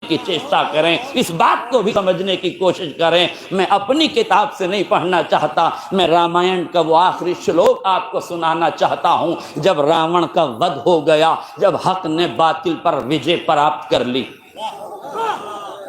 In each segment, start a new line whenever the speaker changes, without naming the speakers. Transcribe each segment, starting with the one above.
کی چیشٹا کریں، اس بات کو بھی سمجھنے کی کوشش کریں۔ میں اپنی کتاب سے نہیں پڑھنا چاہتا، میں رامائن کا وہ آخری شلوک آپ کو سنانا چاہتا ہوں جب راون کا وَدھ ہو گیا، جب حق نے باطل پر وجے پراپت کر لی۔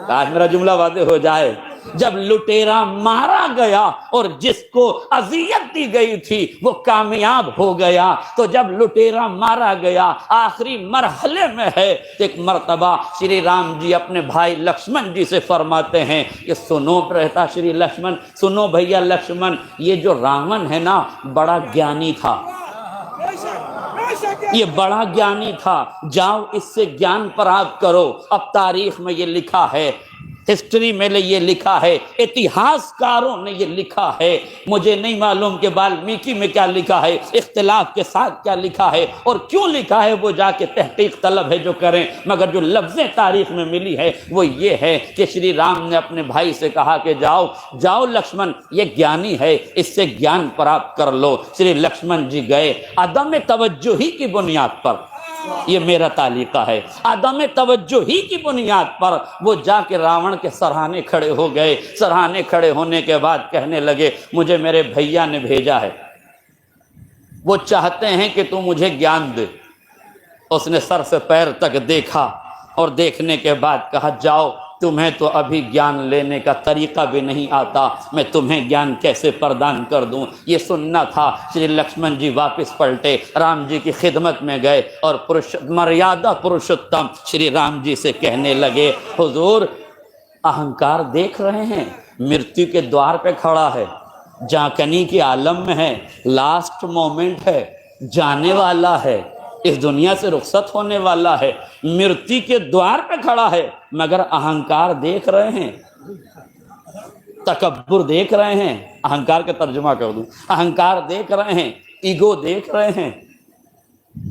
کاش میرا جملہ واضح ہو جائے۔ جب لٹیرا مارا گیا اور جس کو اذیت دی گئی تھی وہ کامیاب ہو گیا، تو جب لٹیرا مارا گیا آخری مرحلے میں ہے، ایک مرتبہ شری رام جی اپنے بھائی لکشمن جی سے فرماتے ہیں کہ سنو رہتا شری لکشمن، سنو بھیا لکشمن، یہ جو راون ہے نا بڑا گیانی تھا، یہ بڑا گیانی تھا، جاؤ اس سے گیان پراپت کرو۔ اب تاریخ میں یہ لکھا ہے، ہسٹری میں یہ لکھا ہے، اتہاس کاروں نے یہ لکھا ہے، مجھے نہیں معلوم کہ والمیکی میں کیا لکھا ہے، اختلاف کے ساتھ کیا لکھا ہے اور کیوں لکھا ہے، وہ جا کے تحقیق طلب ہے جو کریں، مگر جو لفظیں تاریخ میں ملی ہے وہ یہ ہے کہ شری رام نے اپنے بھائی سے کہا کہ جاؤ جاؤ لکشمن، یہ گیانی ہے، اس سے گیان پراپت کر لو۔ شری لکشمن جی گئے، عدم توجہی کی بنیاد پر، یہ میرا تعلیقہ ہے، عدم توجہ ہی کی بنیاد پر وہ جا کے راون کے سرہانے کھڑے ہو گئے۔ سرہانے کھڑے ہونے کے بعد کہنے لگے مجھے میرے بھیا نے بھیجا ہے، وہ چاہتے ہیں کہ تو مجھے گیان دے۔ اس نے سر سے پیر تک دیکھا اور دیکھنے کے بعد کہا جاؤ، تمہیں تو ابھی گیان لینے کا طریقہ بھی نہیں آتا، میں تمہیں گیان کیسے پردان کر دوں۔ یہ سننا تھا۔ شری لکشمن جی واپس پلٹے، رام جی کی خدمت میں گئے اور مریادہ پروشتم شری رام جی سے کہنے لگے حضور اہنکار دیکھ رہے ہیں، مرتیو کے دوار پہ کھڑا ہے، جانکنی کے عالم میں ہے، لاسٹ مومنٹ ہے، جانے والا ہے، اس دنیا سے رخصت ہونے والا ہے، مرتی کے دوار پہ کھڑا ہے، مگر اہنکار دیکھ رہے ہیں، تکبر دیکھ رہے ہیں۔ اہنکار کا ترجمہ کر دوں، اہنکار دیکھ رہے ہیں، ایگو دیکھ رہے ہیں،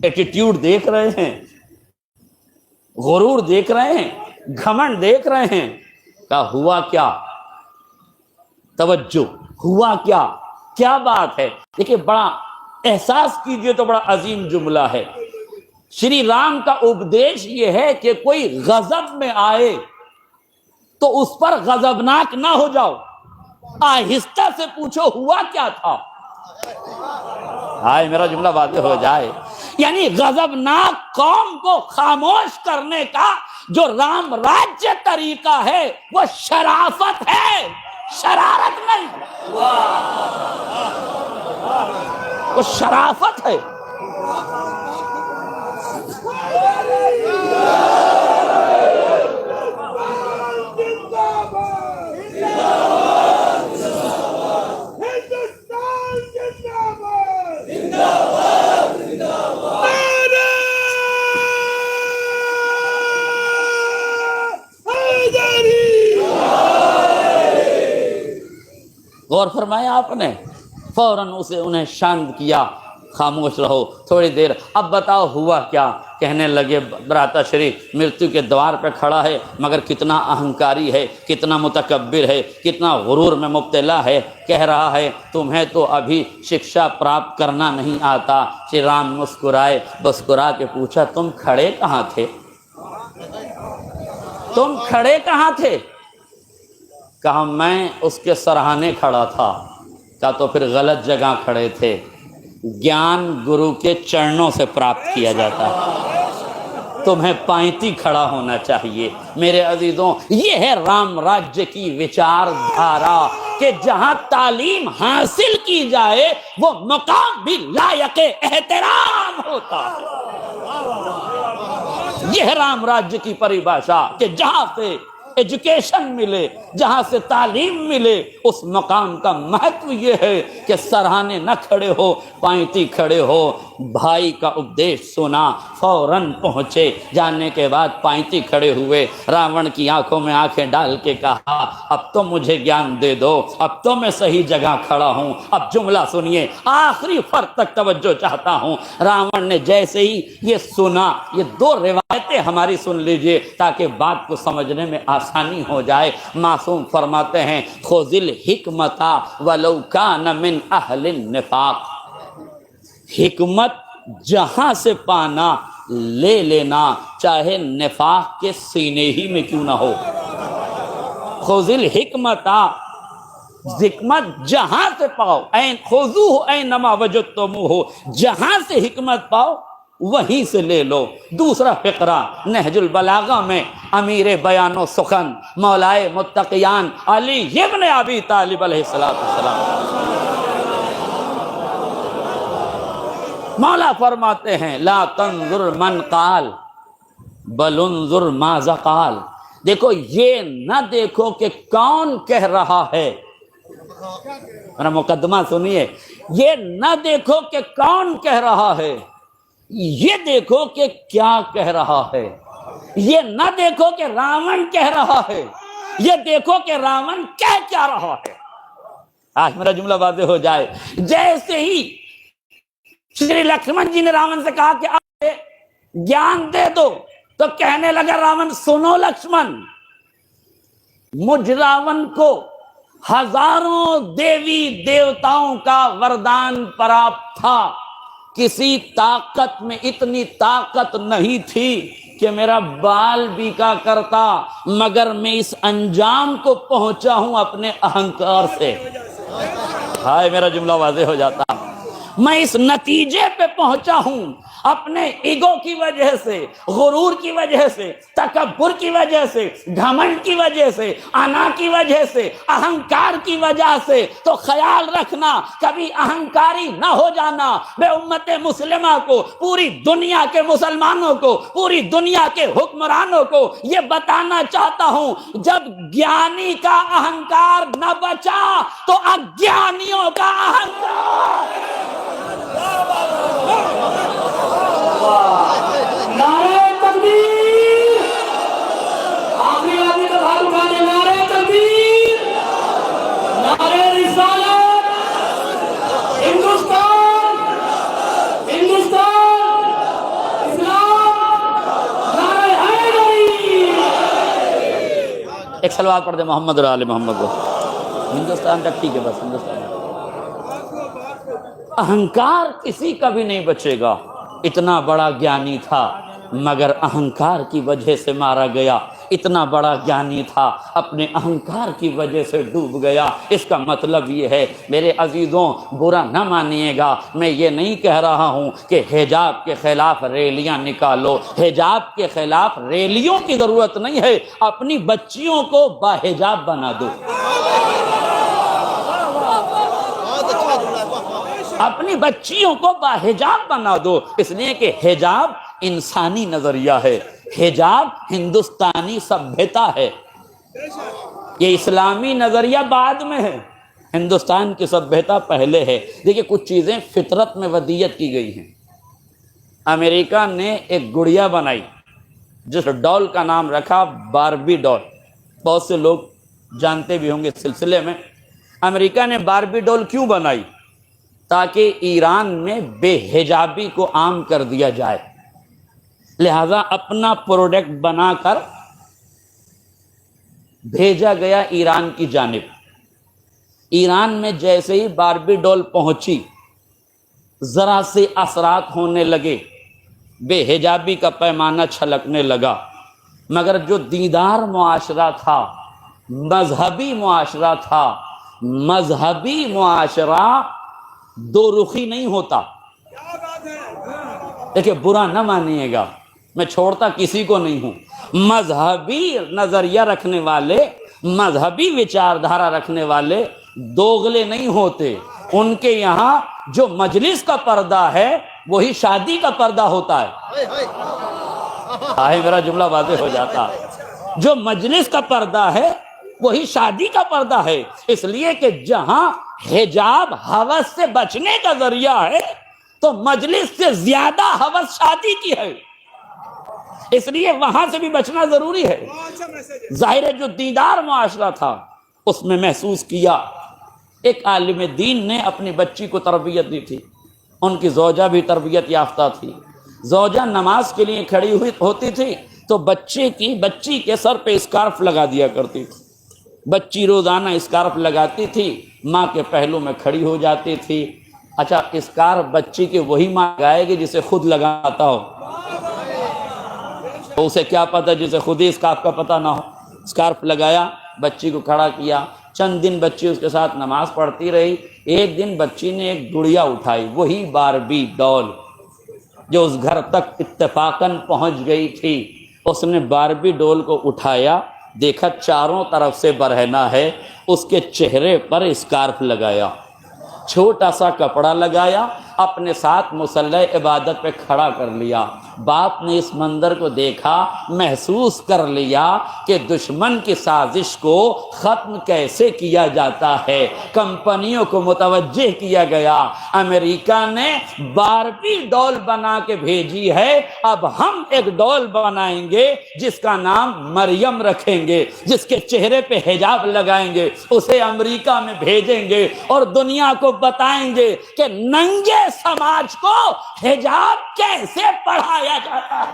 ایٹیٹیوڈ دیکھ رہے ہیں، غرور دیکھ رہے ہیں، گھمنڈ دیکھ رہے ہیں۔ کہا ہوا کیا؟ توجہ، ہوا کیا؟ کیا بات ہے؟ دیکھیے بڑا احساس کیجئے تو بڑا عظیم جملہ ہے۔ شری رام کا اپدیش یہ ہے کہ کوئی غضب میں آئے تو اس پر غضبناک نہ ہو جاؤ، آہستہ سے پوچھو ہوا کیا تھا۔ ہائے میرا جملہ واضح ہو جائے۔ یعنی غضبناک قوم کو خاموش کرنے کا جو رام راجیہ طریقہ ہے وہ شرافت ہے، شرارت نہیں، وہ شرافت ہے۔ غور فرمایا آپ نے؟ فوراً انہیں شانت کیا، خاموش رہو تھوڑی دیر، اب بتاؤ ہوا کیا؟ کہنے لگے براتا شریف مرتیو کے دوار پہ کھڑا ہے، مگر کتنا اہنکاری ہے، کتنا متکبر ہے، کتنا غرور میں مبتلا ہے، کہہ رہا ہے تمہیں تو ابھی شکشا پراپت کرنا نہیں آتا۔ شری رام مسکرائے، مسکرا کے پوچھا تم کھڑے کہاں تھے؟ تم کھڑے کہاں تھے؟ کہا میں اس کے سرہانے کھڑا تھا۔ کہا تو پھر غلط جگہ کھڑے تھے، گیان گرو کے چرنوں سے پراپت کیا جاتا ہے، تمہیں پائنتی کھڑا ہونا چاہیے۔ میرے عزیزوں یہ ہے رام راجیہ کی وچار دھارا کہ جہاں تعلیم حاصل کی جائے وہ مقام بھی لائق احترام ہوتا ہے۔ یہ ہے رام راجیہ کی پریبھاشا کہ جہاں سے ایجوکیشن ملے، جہاں سے تعلیم ملے، اس مقام کا مہتو یہ ہے کہ سرہانے نہ کھڑے ہو، پائنتی کھڑے ہو۔ بھائی کا اپدیش سنا، فوراً پہنچے، جانے کے بعد پائنتی کھڑے ہوئے، راون کی آنکھوں میں آنکھیں ڈال کے کہا اب تو مجھے گیان دے دو، اب تو میں صحیح جگہ کھڑا ہوں۔ اب جملہ سنیے، آخری فرق تک توجہ چاہتا ہوں۔ راون نے جیسے ہی یہ سنا، یہ دو روایتیں ہماری سن لیجئے تاکہ بات کو سمجھنے میں آسانی ہو جائے۔ معصوم فرماتے ہیں خذ الحکمت ولو کان من اہل النفاق، حکمت جہاں سے پانا لے لینا، چاہے نفاق کے سینے ہی میں کیوں نہ ہو۔ خذ الحکمت، حکمت جہاں سے پاؤ، خذوہ اینما وجدتموہ، جہاں سے حکمت پاؤ وہیں سے لے لو۔ دوسرا فقرہ نہج البلاغہ میں امیر بیان و سخن مولائے متقیان علی ابن ابی طالب علیہ السلام، مولا فرماتے ہیں لا تنظر من قال بل انظر ماذا قال، دیکھو یہ نہ دیکھو کہ کون کہہ رہا ہے، میرا مقدمہ سنیے، یہ نہ دیکھو کہ کون کہہ رہا ہے، یہ دیکھو کہ کیا کہہ رہا ہے۔ یہ نہ دیکھو کہ راون کہہ رہا ہے، یہ دیکھو کہ راون کہہ کیا رہا ہے۔ آج میرا جملہ واضح ہو جائے، جیسے ہی شری لکشمن جی نے راون سے کہا کہ آپ گیان دے دو، تو کہنے لگا راون سنو لکشمن، مجھ راون کو ہزاروں دیوی دیوتاؤں کا وردان پراپت تھا، کسی طاقت میں اتنی طاقت نہیں تھی کہ میرا بال بیکا کرتا، مگر میں اس انجام کو پہنچا ہوں اپنے اہنکار سے۔ ہائے میرا جملہ واضح ہو جاتا، میں اس نتیجے پہ پہنچا ہوں اپنے ایگو کی وجہ سے، غرور کی وجہ سے، تکبر کی وجہ سے، گھمنڈ کی وجہ سے، انا کی وجہ سے، اہنکار کی وجہ سے۔ تو خیال رکھنا کبھی اہنکاری نہ ہو جانا۔ میں امت مسلمہ کو، پوری دنیا کے مسلمانوں کو، پوری دنیا کے حکمرانوں کو یہ بتانا چاہتا ہوں، جب گیانی کا اہنکار نہ بچا تو اگیانیوں کا اہنکار۔ نعرہ تکبیر، آخری آدمی کا ہاتھ اٹھانے، نعرہ تکبیر، نعرہ رسالت، ہندوستان، ہندوستان، اسلام، نعرہ حیدری۔ ایک سلوات پڑھ دے محمد اور آل محمد کو۔ ہندوستان تک ٹھیک ہے، بس ہندوستان۔ اہنکار کسی کا بھی نہیں بچے گا، اتنا بڑا گیانی تھا مگر اہنکار کی وجہ سے مارا گیا، اتنا بڑا گیانی تھا اپنے اہنکار کی وجہ سے ڈوب گیا۔ اس کا مطلب یہ ہے میرے عزیزوں، برا نہ مانیے گا، میں یہ نہیں کہہ رہا ہوں کہ حجاب کے خلاف ریلیاں نکالو، حجاب کے خلاف ریلیوں کی ضرورت نہیں ہے، اپنی بچیوں کو باحجاب بنا دو، اپنی بچیوں کو باحجاب بنا دو، اس لیے کہ حجاب انسانی نظریہ ہے، حجاب ہندوستانی سبھیتا ہے، یہ اسلامی نظریہ بعد میں ہے، ہندوستان کی سبھیتا پہلے ہے۔ دیکھیں کچھ چیزیں فطرت میں ودیت کی گئی ہیں۔ امریکہ نے ایک گڑیا بنائی جس ڈال کا نام رکھا باربی ڈال، بہت سے لوگ جانتے بھی ہوں گے اس سلسلے میں۔ امریکہ نے باربی ڈال کیوں بنائی؟ تاکہ ایران میں بے حجابی کو عام کر دیا جائے، لہذا اپنا پروڈکٹ بنا کر بھیجا گیا ایران کی جانب۔ ایران میں جیسے ہی باربی ڈول پہنچی، ذرا سے اثرات ہونے لگے، بے حجابی کا پیمانہ چھلکنے لگا، مگر جو دیندار معاشرہ تھا، مذہبی معاشرہ تھا، مذہبی معاشرہ دو رخی نہیں ہوتا۔ دیکھیں برا نہ مانیے گا، میں چھوڑتا کسی کو نہیں ہوں، مذہبی نظریہ رکھنے والے، مذہبی وچاردھارا رکھنے والے دوغلے نہیں ہوتے، ان کے یہاں جو مجلس کا پردہ ہے وہی شادی کا پردہ ہوتا ہے۔ آئے میرا جملہ واضح ہو جاتا، جو مجلس کا پردہ ہے وہی شادی کا پردہ ہے، اس لیے کہ جہاں حجاب ہوس سے بچنے کا ذریعہ ہے تو مجلس سے زیادہ ہوس شادی کی ہے، اس لیے وہاں سے بھی بچنا ضروری ہے۔ ظاہر ہے جو دیندار معاشرہ تھا اس میں محسوس کیا، ایک عالم دین نے اپنی بچی کو تربیت دی تھی، ان کی زوجہ بھی تربیت یافتہ تھی، زوجہ نماز کے لیے کھڑی ہوتی تھی تو بچی کے سر پہ اسکارف لگا دیا کرتی تھی، بچی روزانہ اسکارف لگاتی تھی، ماں کے پہلو میں کھڑی ہو جاتی تھی۔ اچھا اسکارف بچی کی وہی ماں لگائے گی جسے خود لگاتا ہو؟ تو اسے کیا پتہ جسے خود ہی اسکارف کا پتہ نہ ہو. اسکارف لگایا، بچی کو کھڑا کیا، چند دن بچی اس کے ساتھ نماز پڑھتی رہی. ایک دن بچی نے ایک گڑیا اٹھائی، وہی باربی ڈال جو اس گھر تک اتفاقاً پہنچ گئی تھی. اس نے باربی ڈول کو اٹھایا، دیکھا چاروں طرف سے برہنہ ہے، اس کے چہرے پر اسکارف لگایا، چھوٹا سا کپڑا لگایا، اپنے ساتھ مصلی عبادت پہ کھڑا کر لیا. باپ نے اس منظر کو دیکھا، محسوس کر لیا کہ دشمن کی سازش کو ختم کیسے کیا جاتا ہے. کمپنیوں کو متوجہ کیا گیا، امریکہ نے باربی ڈول بنا کے بھیجی ہے، اب ہم ایک ڈول بنائیں گے جس کا نام مریم رکھیں گے، جس کے چہرے پہ حجاب لگائیں گے، اسے امریکہ میں بھیجیں گے اور دنیا کو بتائیں گے کہ ننگے سماج کو حجاب کیسے پڑھایا جاتا ہے.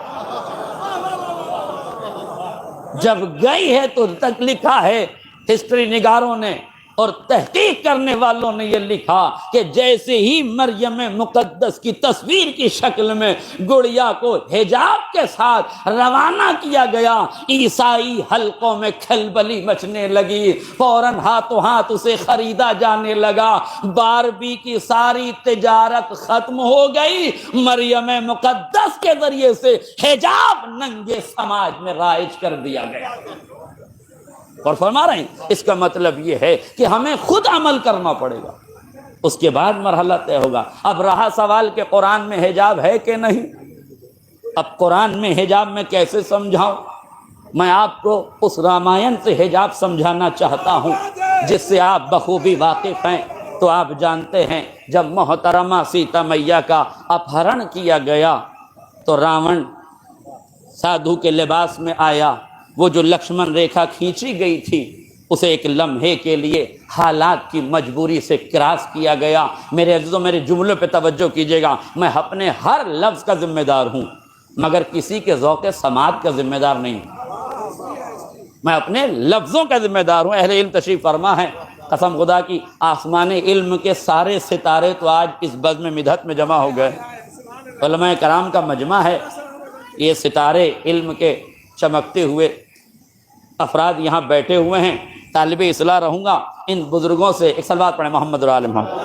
جب گئی ہے تو تک لکھا ہے ہسٹری نگاروں نے اور تحقیق کرنے والوں نے یہ لکھا کہ جیسے ہی مریم مقدس کی تصویر کی شکل میں گڑیا کو حجاب کے ساتھ روانہ کیا گیا، عیسائی حلقوں میں کھلبلی مچنے لگی، فوراً ہاتھوں ہاتھ اسے خریدا جانے لگا. باربی کی ساری تجارت ختم ہو گئی، مریم مقدس کے ذریعے سے حجاب ننگے سماج میں رائج کر دیا گیا. اور فرما رہے ہیں اس کا مطلب یہ ہے کہ ہمیں خود عمل کرنا پڑے گا، اس کے بعد مرحلہ طے ہوگا. اب رہا سوال کہ قرآن میں حجاب ہے کہ نہیں. اب قرآن میں حجاب میں کیسے سمجھاؤں؟ میں آپ کو اس رامائن سے حجاب سمجھانا چاہتا ہوں جس سے آپ بخوبی واقف ہیں. تو آپ جانتے ہیں جب محترمہ سیتا میاں کا اپہرن کیا گیا تو راون سادھو کے لباس میں آیا. وہ جو لکشمن ریکھا کھینچی گئی تھی اسے ایک لمحے کے لیے حالات کی مجبوری سے کراس کیا گیا. میرے عزیزوں، میرے جملوں پہ توجہ کیجیے گا. میں اپنے ہر لفظ کا ذمہ دار ہوں مگر کسی کے ذوق سماعت کا ذمہ دار نہیں ہوں. میں اپنے لفظوں کا ذمہ دار ہوں. اہل علم تشریف فرما ہے، قسم خدا کی آسمان علم کے سارے ستارے تو آج اس بزم مدحت میں جمع ہو گئے. علماء کرام کا مجمع ہے. یہ ستارے علم کے چمکتے ہوئے افراد یہاں بیٹھے ہوئے ہیں. طالب اصلاح رہوں گا. ان بزرگوں سے ایک صلوات پڑھیں محمد و آل محمد.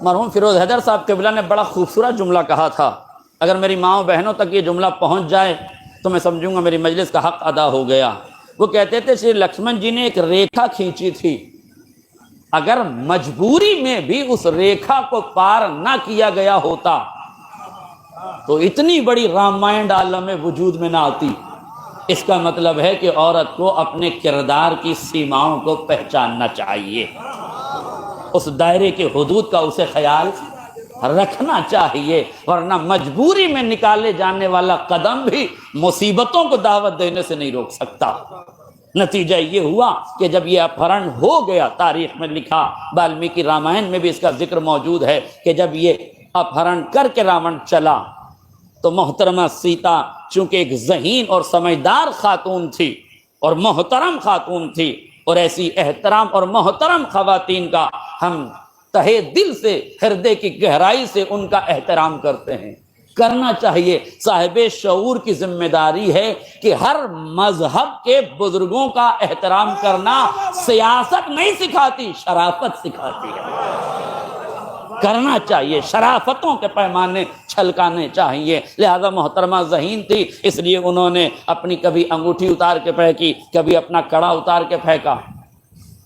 مرحوم فیروز حیدر صاحب قبلہ نے بڑا خوبصورت جملہ کہا تھا. اگر میری ماؤں بہنوں تک یہ جملہ پہنچ جائے تو میں سمجھوں گا میری مجلس کا حق ادا ہو گیا. وہ کہتے تھے شری لکشمن جی نے ایک ریکھا کھینچی تھی، اگر مجبوری میں بھی اس ریکھا کو پار نہ کیا گیا ہوتا تو اتنی بڑی رامائن عالم وجود میں نہ آتی. اس کا مطلب ہے کہ عورت کو اپنے کردار کی سیماؤں کو پہچاننا چاہیے، اس دائرے کے حدود کا اسے خیال رکھنا چاہیے، ورنہ مجبوری میں نکالے جانے والا قدم بھی مصیبتوں کو دعوت دینے سے نہیں روک سکتا. نتیجہ یہ ہوا کہ جب یہ اپہرن ہو گیا، تاریخ میں لکھا، والمیکی رامائن میں بھی اس کا ذکر موجود ہے کہ جب یہ اپہرن کر کے راون چلا تو محترمہ سیتا چونکہ ایک ذہین اور سمجھدار خاتون تھی اور محترم خاتون تھی، اور ایسی احترام اور محترم خواتین کا ہم تہے دل سے، ہردے کی گہرائی سے ان کا احترام کرتے ہیں، کرنا چاہیے. صاحب شعور کی ذمہ داری ہے کہ ہر مذہب کے بزرگوں کا احترام کرنا سیاست نہیں سکھاتی، شرافت سکھاتی ہے. کرنا چاہیے، شرافتوں کے پیمانے چھلکانے چاہیے. لہذا محترمہ ذہین تھی، اس لیے انہوں نے اپنی کبھی انگوٹھی اتار کے پھینکی، کبھی اپنا کڑا اتار کے پھینکا،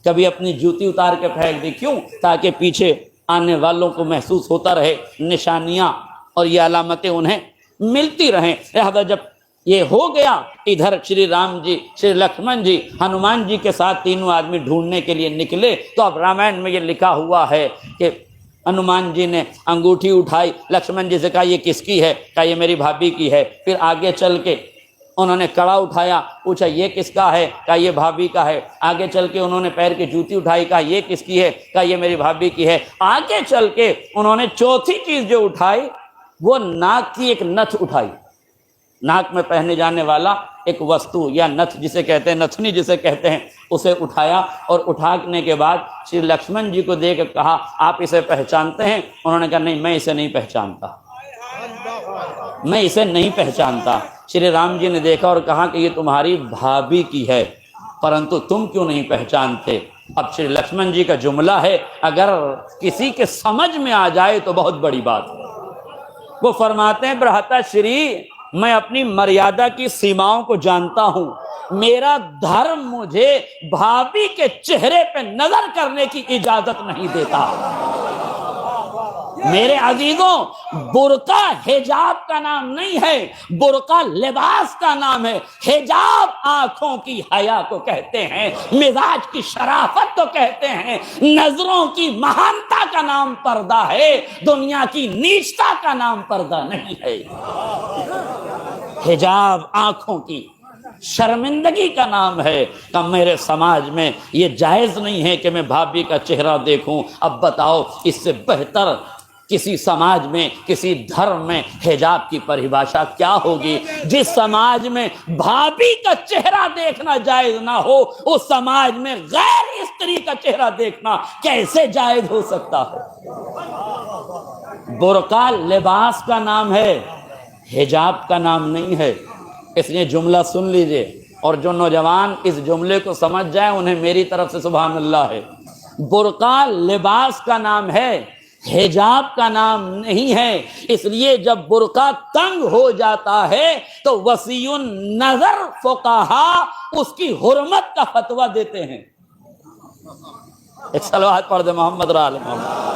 کبھی اپنی جوتی اتار کے پھینک دی. کیوں؟ تاکہ پیچھے آنے والوں کو محسوس ہوتا رہے، نشانیاں اور یہ علامتیں انہیں ملتی رہیں. لہذا جب یہ ہو گیا، ادھر شری رام جی، شری لکشمن جی، ہنومان جی کے ساتھ تینوں آدمی ڈھونڈنے کے لیے نکلے. تو اب رامائن میں یہ لکھا ہوا ہے کہ ہنومان جی نے انگوٹھی اٹھائی، لکشمن جی سے کہا یہ کس کی ہے؟ کہا یہ میری بھابھی کی ہے. پھر آگے چل کے انہوں نے کڑا اٹھایا، پوچھا یہ کس کا ہے؟ کہا یہ بھابھی کا ہے. آگے چل کے انہوں نے پیر کی جوتی اٹھائی، کہا یہ کس کی ہے؟ کہا یہ میری بھابھی کی ہے. آگے چل کے انہوں نے چوتھی چیز جو اٹھائی وہ ناک کی ایک نتھ اٹھائی. ناک میں پہنے جانے والا ایک وستو یا نتھ جسے کہتے ہیں، نتھنی جسے کہتے ہیں، اسے اٹھایا. اور اٹھانے کے بعد شری لکشمن جی کو دیکھ کہا آپ اسے پہچانتے ہیں؟ انہوں نے کہا نہیں، میں اسے نہیں پہچانتا. میں اسے نہیں پہچانتا۔ شری رام جی نے دیکھا اور کہا کہ یہ تمہاری بھابھی کی ہے، پرنتو تم کیوں نہیں پہچانتے؟ اب شری لکشمن جی کا جملہ ہے، اگر کسی کے سمجھ میں آ جائے تو بہت بڑی بات ہے۔ وہ فرماتے ہیں برہتا شری، میں اپنی مریادہ کی سیماؤں کو جانتا ہوں، میرا دھرم مجھے بھابھی کے چہرے پہ نظر کرنے کی اجازت نہیں دیتا۔ میرے عزیزوں، برقع حجاب کا نام نہیں ہے، برقع لباس کا نام ہے۔ حجاب آنکھوں کی حیا کو کہتے ہیں، مزاج کی شرافت کو کہتے ہیں، نظروں کی مہانتا کا نام پردہ ہے، دنیا کی نیچتا کا نام پردہ نہیں ہے۔ حجاب آنکھوں کی شرمندگی کا نام ہے۔ کہ میرے سماج میں یہ جائز نہیں ہے کہ میں بھابھی کا چہرہ دیکھوں۔ اب بتاؤ اس سے بہتر کسی سماج میں، کسی دھرم میں حجاب کی پریبھاشا کیا ہوگی؟ جس سماج میں بھابھی کا چہرہ دیکھنا جائز نہ ہو، اس سماج میں غیر استری کا چہرہ دیکھنا کیسے جائز ہو سکتا ہے؟ برقع لباس کا نام ہے، حجاب کا نام نہیں ہے۔ اس لیے جملہ سن لیجئے، اور جو نوجوان اس جملے کو سمجھ جائیں انہیں میری طرف سے سبحان اللہ ہے۔ برقع لباس کا نام ہے، حجاب کا نام نہیں ہے۔ اس لیے جب برقع تنگ ہو جاتا ہے تو وسیع النظر فقہا اس کی حرمت کا فتویٰ دیتے ہیں۔ ایک صلوات پڑھ دے محمد را آل محمد۔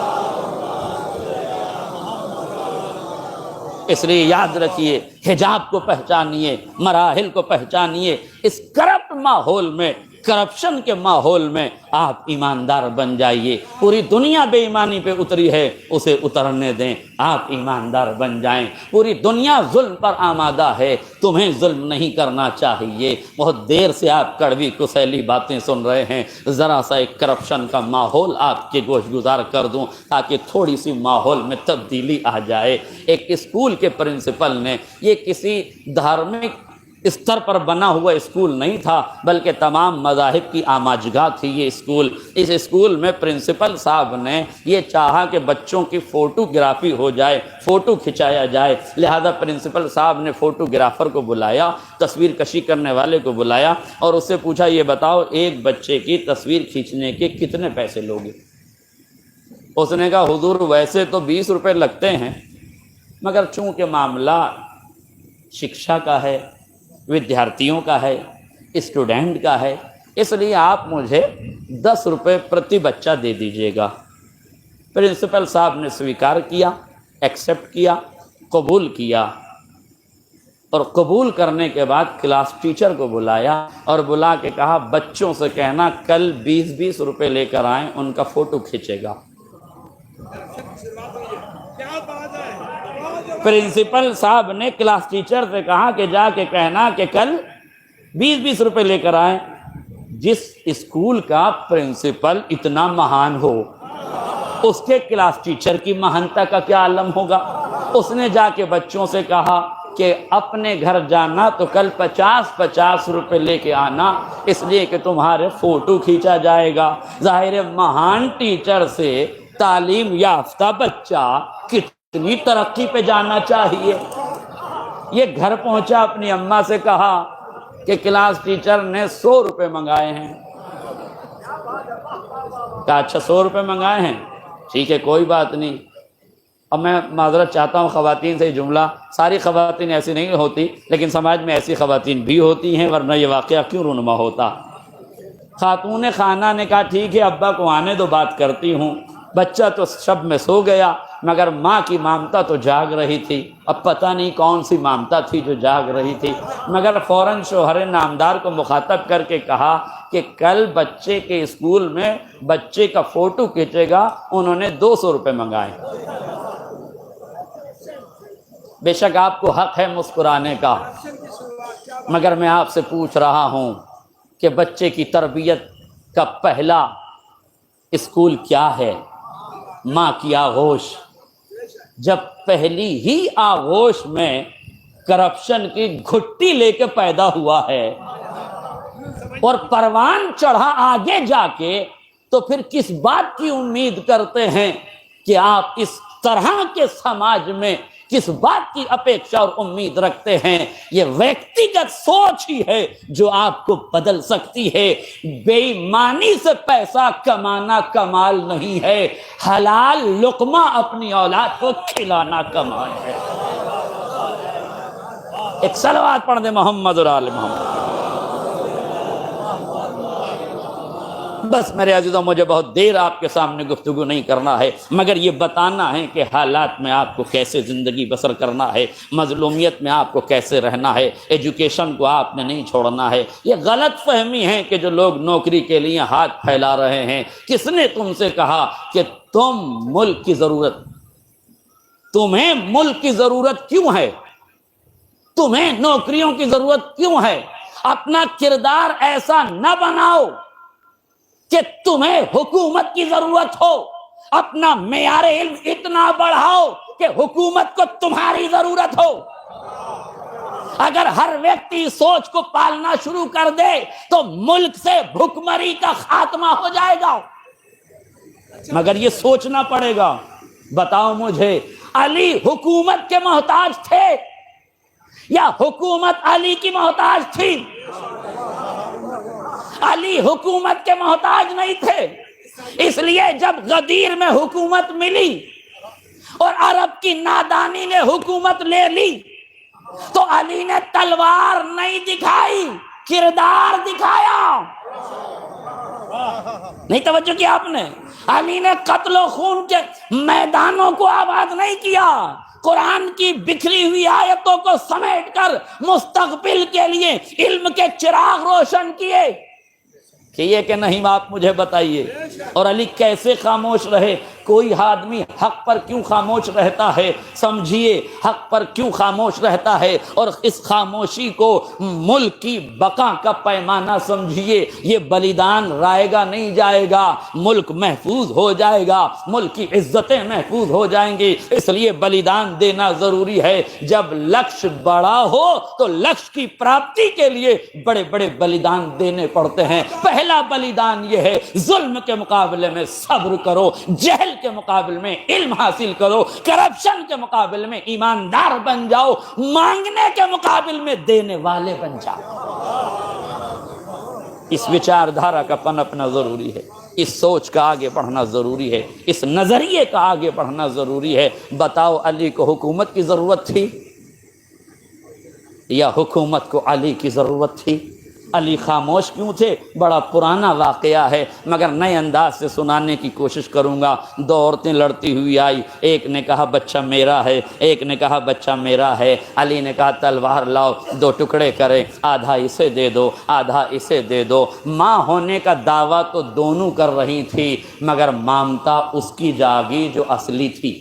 اس لیے یاد رکھیے، حجاب کو پہچانیے، مراحل کو پہچانیے۔ اس کرپٹ ماحول میں، کرپشن کے ماحول میں آپ ایماندار بن جائیے۔ پوری دنیا بے ایمانی پہ اتری ہے، اسے اترنے دیں، آپ ایماندار بن جائیں۔ پوری دنیا ظلم پر آمادہ ہے، تمہیں ظلم نہیں کرنا چاہیے۔ بہت دیر سے آپ کڑوی کسیلی باتیں سن رہے ہیں، ذرا سا ایک کرپشن کا ماحول آپ کے گوش گزار کر دوں تاکہ تھوڑی سی ماحول میں تبدیلی آ جائے۔ ایک اسکول کے پرنسپل نے، یہ کسی دھارمک استر پر بنا ہوا اسکول نہیں تھا بلکہ تمام مذاہب کی آماجگاہ تھی یہ اسکول۔ اس اسکول میں پرنسپل صاحب نے یہ چاہا کہ بچوں کی فوٹوگرافی ہو جائے، فوٹو کھنچایا جائے، لہذا پرنسپل صاحب نے فوٹوگرافر کو بلایا، تصویر کشی کرنے والے کو بلایا اور اس سے پوچھا یہ بتاؤ ایک بچے کی تصویر کھینچنے کے کتنے پیسے لوگے؟ اس نے کہا حضور ویسے تو 20 روپے لگتے ہیں، مگر چونکہ معاملہ شکشا کا ہے، ودیارتھیوں کا ہے، اسٹوڈنٹ کا ہے، اس لیے آپ مجھے 10 روپے پرتی بچہ دے دیجیے گا۔ پرنسپل صاحب نے سویکار کیا، ایکسیپٹ کیا، قبول کیا، اور قبول کرنے کے بعد کلاس ٹیچر کو بلایا اور بلا کے کہا بچوں سے کہنا کل 20 روپے لے کر آئیں، ان کا فوٹو کھینچے گا۔ پرنسپل صاحب نے کلاس ٹیچر سے کہا کہ جا کے کہنا کہ کل 20 روپے لے کر آئیں۔ جس اسکول کا پرنسپل اتنا مہان ہو، اس کے کلاس ٹیچر کی مہانتا کا کیا عالم ہوگا؟ اس نے جا کے بچوں سے کہا کہ اپنے گھر جانا تو کل 50 روپے لے کے آنا، اس لیے کہ تمہارے فوٹو کھینچا جائے گا۔ ظاہر مہان ٹیچر سے تعلیم یافتہ بچہ کتنی ترقی پہ جانا چاہیے۔ یہ گھر پہنچا، اپنی اماں سے کہا کہ کلاس ٹیچر نے 100 روپے منگائے ہیں۔ کہا اچھا 100 روپے منگائے ہیں، ٹھیک ہے کوئی بات نہیں۔ اب میں معذرت چاہتا ہوں خواتین سے، جملہ ساری خواتین ایسی نہیں ہوتی لیکن سماج میں ایسی خواتین بھی ہوتی ہیں، ورنہ یہ واقعہ کیوں رونما ہوتا۔ خاتون خانہ نے کہا ٹھیک ہے ابا کو آنے دو، بات کرتی ہوں۔ بچہ تو شب میں سو گیا مگر ماں کی مامتا تو جاگ رہی تھی۔ اب پتہ نہیں کون سی مامتا تھی جو جاگ رہی تھی، مگر فوراً شوہر نامدار کو مخاطب کر کے کہا کہ کل بچے کے اسکول میں بچے کا فوٹو کھینچے گا، انہوں نے 200 روپے منگائے۔ بے شک آپ کو حق ہے مسکرانے کا، مگر میں آپ سے پوچھ رہا ہوں کہ بچے کی تربیت کا پہلا اسکول کیا ہے؟ ماں کی آغوش۔ جب پہلی ہی آغوش میں کرپشن کی گھٹی لے کے پیدا ہوا ہے اور پروان چڑھا آگے جا کے، تو پھر کس بات کی امید کرتے ہیں کہ آپ اس طرح کے سماج میں کس بات کی اپیکشا اور امید رکھتے ہیں؟ یہ ویکتیگت سوچ ہی ہے جو آپ کو بدل سکتی ہے۔ بے ایمانی سے پیسہ کمانا کمال نہیں ہے، حلال لقمہ اپنی اولاد کو کھلانا کمال ہے۔ ایک صلوات پڑھ دے محمد اور آل محمد۔ بس میرے عزیزوں، مجھے بہت دیر آپ کے سامنے گفتگو نہیں کرنا ہے، مگر یہ بتانا ہے کہ حالات میں آپ کو کیسے زندگی بسر کرنا ہے، مظلومیت میں آپ کو کیسے رہنا ہے، ایجوکیشن کو آپ نے نہیں چھوڑنا ہے۔ یہ غلط فہمی ہے کہ جو لوگ نوکری کے لیے ہاتھ پھیلا رہے ہیں، کس نے تم سے کہا کہ تمہیں ملک کی ضرورت کیوں ہے؟ تمہیں نوکریوں کی ضرورت کیوں ہے؟ اپنا کردار ایسا نہ بناؤ کہ تمہیں حکومت کی ضرورت ہو، اپنا معیار علم اتنا بڑھاؤ کہ حکومت کو تمہاری ضرورت ہو۔ اگر ہر ویکتی سوچ کو پالنا شروع کر دے تو ملک سے بھکمری کا خاتمہ ہو جائے گا، مگر یہ سوچنا پڑے گا۔ بتاؤ مجھے، علی حکومت کے محتاج تھے یا حکومت علی کی محتاج تھی؟ علی حکومت کے محتاج نہیں تھے، اس لیے جب غدیر میں حکومت ملی اور عرب کی نادانی نے حکومت لے لی تو علی نے تلوار نہیں دکھائی، کردار دکھایا۔ نہیں توجہ کیا آپ نے؟ علی نے قتل و خون کے میدانوں کو آباد نہیں کیا، قرآن کی بکھری ہوئی آیتوں کو سمیٹ کر مستقبل کے لیے علم کے چراغ روشن کیے۔ کہ نہیں آپ مجھے بتائیے، اور علی کیسے خاموش رہے؟ کوئی آدمی حق پر کیوں خاموش رہتا ہے؟ سمجھیے حق پر کیوں خاموش رہتا ہے، اور اس خاموشی کو ملک کی بقا کا پیمانہ سمجھیے۔ یہ بلیدان رائے گا نہیں جائے گا، ملک محفوظ ہو جائے گا، ملک کی عزتیں محفوظ ہو جائیں گی، اس لیے بلیدان دینا ضروری ہے۔ جب لکش بڑا ہو تو لکش کی پراپتی کے لیے بڑے بڑے بلیدان دینے پڑتے ہیں۔ پہلا بلیدان یہ ہے، ظلم کے مقابلے میں صبر کرو، جہل کے مقابلے میں علم حاصل کرو، کرپشن کے مقابلے میں ایماندار بن جاؤ، مانگنے کے مقابلے میں دینے والے بن جاؤ۔ اس وچار دھارا کا پنپنا ضروری ہے، اس سوچ کا آگے بڑھنا ضروری ہے، اس نظریے کا آگے بڑھنا ضروری ہے۔ بتاؤ علی کو حکومت کی ضرورت تھی یا حکومت کو علی کی ضرورت تھی؟ علی خاموش کیوں تھے؟ بڑا پرانا واقعہ ہے، مگر نئے انداز سے سنانے کی کوشش کروں گا۔ دو عورتیں لڑتی ہوئی آئی، ایک نے کہا بچہ میرا ہے، ایک نے کہا بچہ میرا ہے۔ علی نے کہا تلوار لاؤ، دو ٹکڑے کریں، آدھا اسے دے دو، آدھا اسے دے دو۔ ماں ہونے کا دعویٰ تو دونوں کر رہی تھی، مگر مامتا اس کی جاگی جو اصلی تھی۔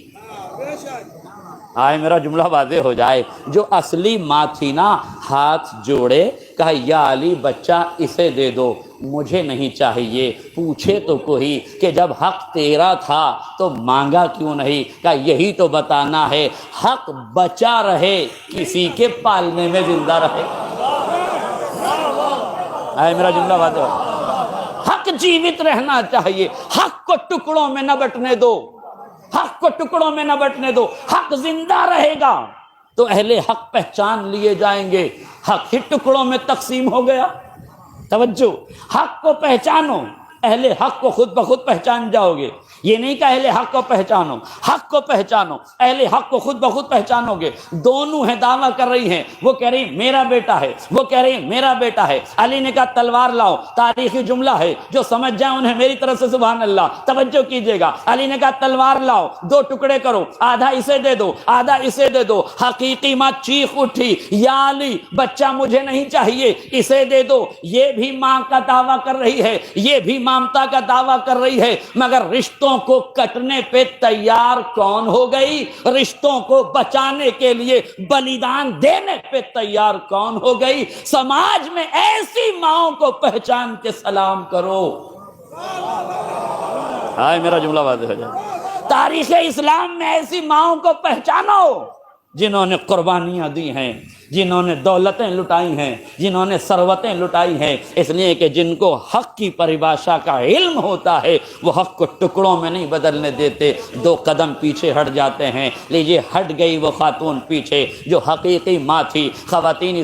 آئے میرا جملہ واضح ہو جائے، جو اصلی ماں تھی نا، ہاتھ جوڑے، کہا یا علی بچہ اسے دے دو، مجھے نہیں چاہیے۔ پوچھے تو کوئی کہ جب حق تیرا تھا تو مانگا کیوں نہیں؟ کہا یہی تو بتانا ہے، حق بچا رہے کسی کے پالنے میں زندہ رہے۔ آئے میرا جملہ واضح ہو، حق جیوت رہنا چاہیے، حق کو ٹکڑوں میں نہ بٹنے دو، حق کو ٹکڑوں میں نہ بٹنے دو، حق زندہ رہے گا تو اہل حق پہچان لیے جائیں گے۔ حق ہی ٹکڑوں میں تقسیم ہو گیا۔ توجہ، حق کو پہچانو، اہل حق کو خود بخود پہچان جاؤ گے۔ یہ نہیں کہ اہل حق کو پہچانو، حق کو پہچانو، اہل حق کو خود بخود پہچانو گے۔ دونوں ہیں دعویٰ کر رہی ہیں، وہ کہہ رہی میرا بیٹا ہے، وہ کہہ رہی میرا بیٹا ہے۔ علی نے کہا تلوار لاؤ، تاریخی جملہ ہے، جو سمجھ جائیں انہیں میری طرف سے سبحان اللہ توجہ کیجئے گا۔ علی نے کہا تلوار لاؤ، دو ٹکڑے کرو، آدھا اسے دے دو، آدھا اسے دے دو۔ حقیقی ماں چیخ اٹھی، یا علی بچہ مجھے نہیں چاہیے، اسے دے دو۔ یہ بھی ماں کا دعویٰ کر رہی ہے، یہ بھی مامتا کا دعویٰ کر رہی ہے، مگر رشتوں کو کٹنے پہ تیار کون ہو گئی؟ رشتوں کو بچانے کے لیے بلیدان دینے پہ تیار کون ہو گئی؟ سماج میں ایسی ماؤں کو پہچان کے سلام کرو۔ ہائے میرا جملہ واضح ہو جائے، تاریخ اسلام میں ایسی ماؤں کو پہچانو جنہوں نے قربانیاں دی ہیں، جنہوں نے دولتیں لٹائی ہیں، جنہوں نے ثروتیں لٹائی ہیں، اس لیے کہ جن کو حق کی پریبھاشا کا علم ہوتا ہے وہ حق کو ٹکڑوں میں نہیں بدلنے دیتے، 2 قدم پیچھے ہٹ جاتے ہیں۔ لیجیے ہٹ گئی وہ خاتون پیچھے جو حقیقی ماں تھی۔ خواتین